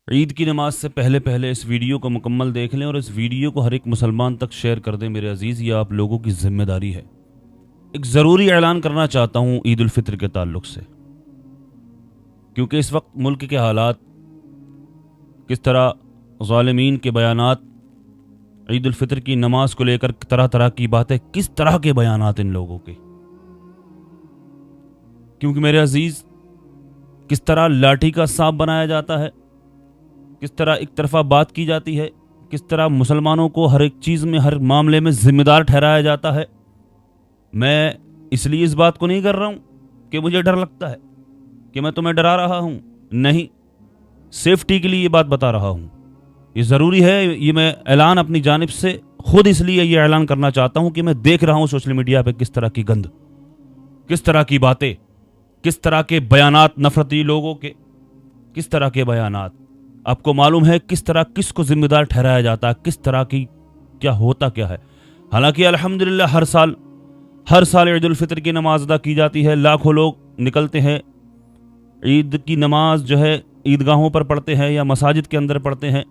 عید کی نماز سے پہلے پہلے اس ویڈیو کو مکمل دیکھ لیں اور اس ویڈیو کو ہر ایک مسلمان تک شیئر کر دیں میرے عزیز، یہ آپ لوگوں کی ذمہ داری ہے۔ ایک ضروری اعلان کرنا چاہتا ہوں عید الفطر کے تعلق سے، کیونکہ اس وقت ملک کے حالات، کس طرح ظالمین کے بیانات، عید الفطر کی نماز کو لے کر طرح طرح کی باتیں، کس طرح کے بیانات ان لوگوں کے، کیونکہ میرے عزیز کس طرح لاٹھی کا سانپ بنایا جاتا ہے، کس طرح ایک طرفہ بات کی جاتی ہے، کس طرح مسلمانوں کو ہر ایک چیز میں، ہر معاملے میں ذمہ دار ٹھہرایا جاتا ہے۔ میں اس لیے اس بات کو نہیں کر رہا ہوں کہ مجھے ڈر لگتا ہے، کہ میں تمہیں ڈرا رہا ہوں، نہیں، سیفٹی کے لیے یہ بات بتا رہا ہوں۔ یہ ضروری ہے، یہ میں اعلان اپنی جانب سے خود اس لیے یہ اعلان کرنا چاہتا ہوں کہ میں دیکھ رہا ہوں سوشل میڈیا پہ کس طرح کی گند، کس طرح کی باتیں، کس طرح کے بیانات نفرتی لوگوں کے، کس طرح کے بیانات۔ آپ کو معلوم ہے کس طرح کس کو ذمہ دار ٹھہرایا جاتا ہے، کس طرح کی کیا ہوتا کیا ہے۔ حالانکہ الحمدللہ ہر سال عید الفطر کی نماز ادا کی جاتی ہے، لاکھوں لوگ نکلتے ہیں، عید کی نماز جو ہے عیدگاہوں پر پڑھتے ہیں یا مساجد کے اندر پڑھتے ہیں،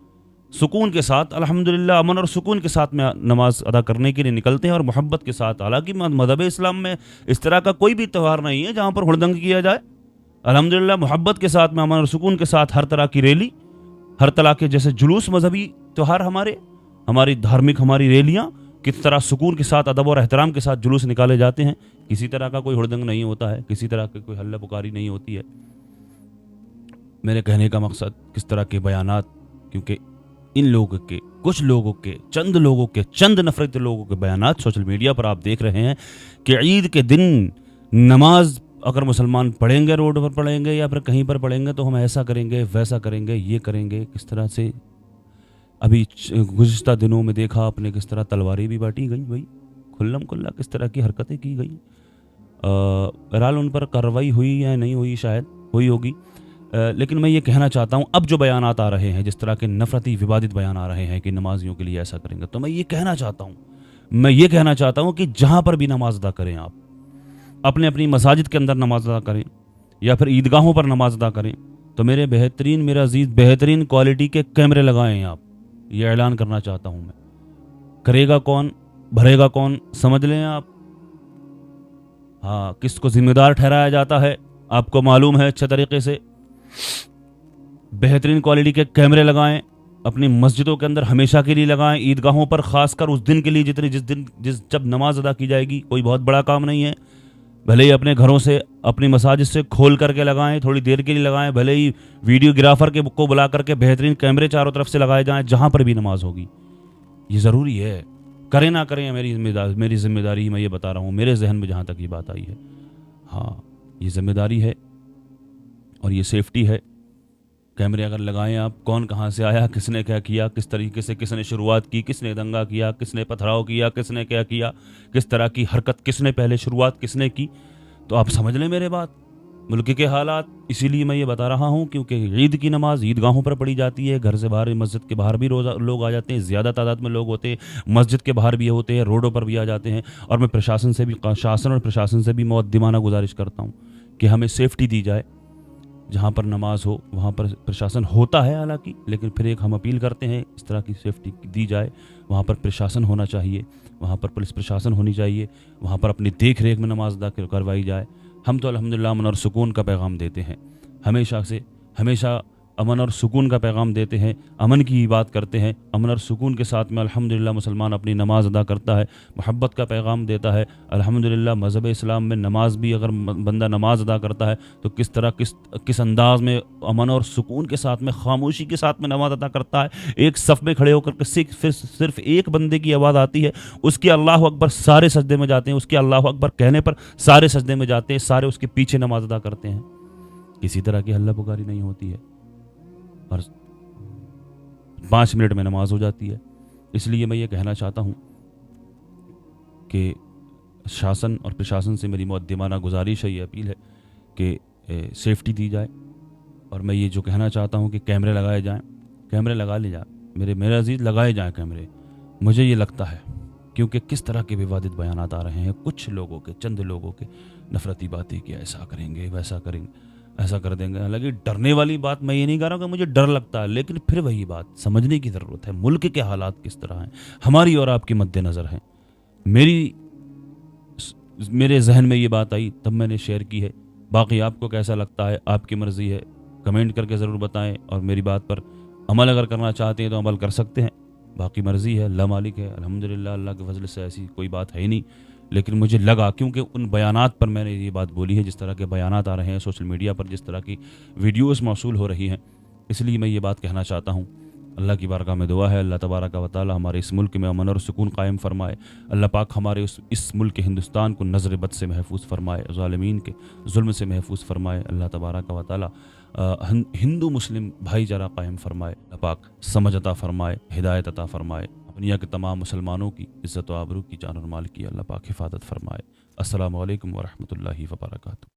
سکون کے ساتھ، الحمدللہ امن اور سکون کے ساتھ میں نماز ادا کرنے کے لیے نکلتے ہیں اور محبت کے ساتھ۔ حالانکہ مذہب اسلام میں اس طرح کا کوئی بھی تہوار نہیں ہے جہاں پر ہڑدنگ کیا جائے۔ الحمدللہ محبت کے ساتھ میں، امن اور سکون کے ساتھ، ہر طرح کی ریلی، ہر طرح کے جیسے جلوس، مذہبی تہوار، ہماری دھارمک ہماری ریلیاں کس طرح سکون کے ساتھ، ادب اور احترام کے ساتھ جلوس نکالے جاتے ہیں۔ کسی طرح کا کوئی ہڑدنگ نہیں ہوتا ہے، کسی طرح کی کوئی ہلہ پکاری نہیں ہوتی ہے۔ میرے کہنے کا مقصد کس طرح کے بیانات، کیونکہ ان لوگوں کے، کچھ لوگوں کے، چند نفرت لوگوں کے بیانات سوشل میڈیا پر آپ دیکھ رہے ہیں کہ عید کے دن نماز اگر مسلمان پڑھیں گے، روڈ پر پڑھیں گے یا پھر کہیں پر پڑھیں گے تو ہم ایسا کریں گے، ویسا کریں گے، یہ کریں گے۔ کس طرح سے ابھی گزشتہ دنوں میں دیکھا آپ نے کس طرح تلواریں بھی بانٹی گئی، بھائی کھلم کھلا کس طرح کی حرکتیں کی گئی۔ بہرحال ان پر کارروائی ہوئی یا نہیں ہوئی، شاید ہوئی ہوگی، لیکن میں یہ کہنا چاہتا ہوں اب جو بیانات آ رہے ہیں، جس طرح کے نفرتی ووادت بیان آ رہے ہیں کہ نمازیوں کے لیے ایسا کریں گے، تو میں یہ کہنا چاہتا ہوں کہ جہاں پر بھی نماز ادا کریں، آپ اپنی مساجد کے اندر نماز ادا کریں یا پھر عیدگاہوں پر نماز ادا کریں تو میرے عزیز بہترین کوالٹی کے کیمرے لگائیں آپ۔ یہ اعلان کرنا چاہتا ہوں میں۔ کرے گا کون، بھرے گا کون، سمجھ لیں آپ۔ ہاں، کس کو ذمہ دار ٹھہرایا جاتا ہے آپ کو معلوم ہے اچھے طریقے سے۔ بہترین کوالٹی کے کیمرے لگائیں اپنی مسجدوں کے اندر، ہمیشہ کے لیے لگائیں، عیدگاہوں پر خاص کر اس دن کے لیے جب نماز ادا کی جائے گی۔ کوئی بہت بڑا کام نہیں ہے، بھلے ہی اپنے گھروں سے، اپنی مساجد سے کھول کر کے لگائیں، تھوڑی دیر کے لیے لگائیں، بھلے ہی ویڈیوگرافر کو بلا کر کے بہترین کیمرے چاروں طرف سے لگائے جائیں جہاں پر بھی نماز ہوگی۔ یہ ضروری ہے، کریں نہ کریں میری ذمہ داری، میں یہ بتا رہا ہوں میرے ذہن میں جہاں تک یہ بات آئی ہے۔ ہاں، یہ ذمہ داری ہے اور یہ سیفٹی ہے۔ کیمرے اگر لگائیں آپ، کون کہاں سے آیا، کس نے کیا کیا، کس طریقے سے کس نے شروعات کی، کس نے دنگا کیا، کس نے پتھراؤ کیا، کس نے کیا کیا، کس طرح کی حرکت کس نے پہلے شروعات کس نے کی، تو آپ سمجھ لیں میرے بات، ملک کے حالات۔ اسی لیے میں یہ بتا رہا ہوں کیونکہ عید کی نماز عیدگاہوں پر پڑھی جاتی ہے، گھر سے باہر، مسجد کے باہر بھی لوگ آ جاتے ہیں، زیادہ تعداد میں لوگ ہوتے ہیں، مسجد کے باہر بھی ہوتے ہیں، روڈوں پر بھی آ جاتے ہیں۔ اور میں پرشاسن سے بھی مؤدبانہ گزارش کرتا ہوں کہ ہمیں سیفٹی دی جائے، جہاں پر نماز ہو وہاں پر پرشاسن ہوتا ہے حالانکہ، لیکن پھر ایک ہم اپیل کرتے ہیں اس طرح کی سیفٹی دی جائے، وہاں پر پرشاسن ہونا چاہیے، وہاں پر پولیس پرشاسن ہونی چاہیے، وہاں پر اپنی دیکھ ریکھ میں نماز ادا کروائی جائے۔ ہم تو الحمدللہ امن اور سکون کا پیغام دیتے ہیں، ہمیشہ امن اور سکون کا پیغام دیتے ہیں، امن کی بات کرتے ہیں، امن اور سکون کے ساتھ میں الحمدللہ مسلمان اپنی نماز ادا کرتا ہے، محبت کا پیغام دیتا ہے۔ الحمدللہ مذہب اسلام میں نماز بھی، اگر بندہ نماز ادا کرتا ہے تو کس انداز میں امن اور سکون کے ساتھ میں، خاموشی کے ساتھ میں نماز ادا کرتا ہے۔ ایک صف میں کھڑے ہو کر کے صرف ایک بندے کی آواز آتی ہے، اس کے اللہ اکبر، سارے سجدے میں جاتے ہیں، اس کے اللہ اکبر کہنے پر سارے سجدے میں جاتے ہیں، سارے اس کے پیچھے نماز ادا کرتے ہیں، کسی طرح کی ہلہ پکاری نہیں ہوتی ہے، اور 5 منٹ میں نماز ہو جاتی ہے۔ اس لیے میں یہ کہنا چاہتا ہوں کہ شاسن اور پرشاسن سے میری مؤدبانہ گزارش ہے، یہ اپیل ہے کہ سیفٹی دی جائے۔ اور میں یہ جو کہنا چاہتا ہوں کہ کیمرے لگائے جائیں، کیمرے لگا لے جائیں میرے عزیز، لگائے جائیں کیمرے۔ مجھے یہ لگتا ہے کیونکہ کس طرح کے ووادت بیانات آ رہے ہیں، کچھ لوگوں کے، چند لوگوں کے نفرتی باتیں کہ ایسا کریں گے، ویسا کریں گے۔ ایسا کر دیں گے. حالانکہ ڈرنے والی بات میں یہ نہیں کہہ رہا ہوں کہ مجھے ڈر لگتا ہے، لیکن پھر وہی بات سمجھنے کی ضرورت ہے. ملک کے حالات کس طرح ہیں، ہماری اور آپ کے مد نظر ہیں. میرے ذہن میں یہ بات آئی تب میں نے شیئر کی ہے. باقی آپ کو کیسا لگتا ہے، آپ کی مرضی ہے، کمنٹ کر کے ضرور بتائیں. اور میری بات پر عمل اگر کرنا چاہتے ہیں تو عمل کر سکتے ہیں، باقی مرضی ہے، اللہ مالک ہے. الحمدللہ اللہ کے فضل سے ایسی کوئی بات ہے ہی نہیں. لیکن مجھے لگا کیونکہ ان بیانات پر میں نے یہ بات بولی ہے، جس طرح کے بیانات آ رہے ہیں سوشل میڈیا پر، جس طرح کی ویڈیوز موصول ہو رہی ہیں، اس لیے میں یہ بات کہنا چاہتا ہوں. اللہ کی بارگاہ میں دعا ہے اللہ تبارک و تعالی ہمارے اس ملک میں امن اور سکون قائم فرمائے. اللہ پاک ہمارے اس ملک ہندوستان کو نظر بد سے محفوظ فرمائے، ظالمین کے ظلم سے محفوظ فرمائے. اللہ تبارک و تعالی ہندو مسلم بھائی چارہ قائم فرمائے. اللہ پاک سمجھ عطا فرمائے، ہدایت عطا فرمائے. دنیا کے تمام مسلمانوں کی عزت و آبرو کی، جان اور مال کی اللہ پاک حفاظت فرمائے. السلام علیکم ورحمۃ اللہ وبرکاتہ.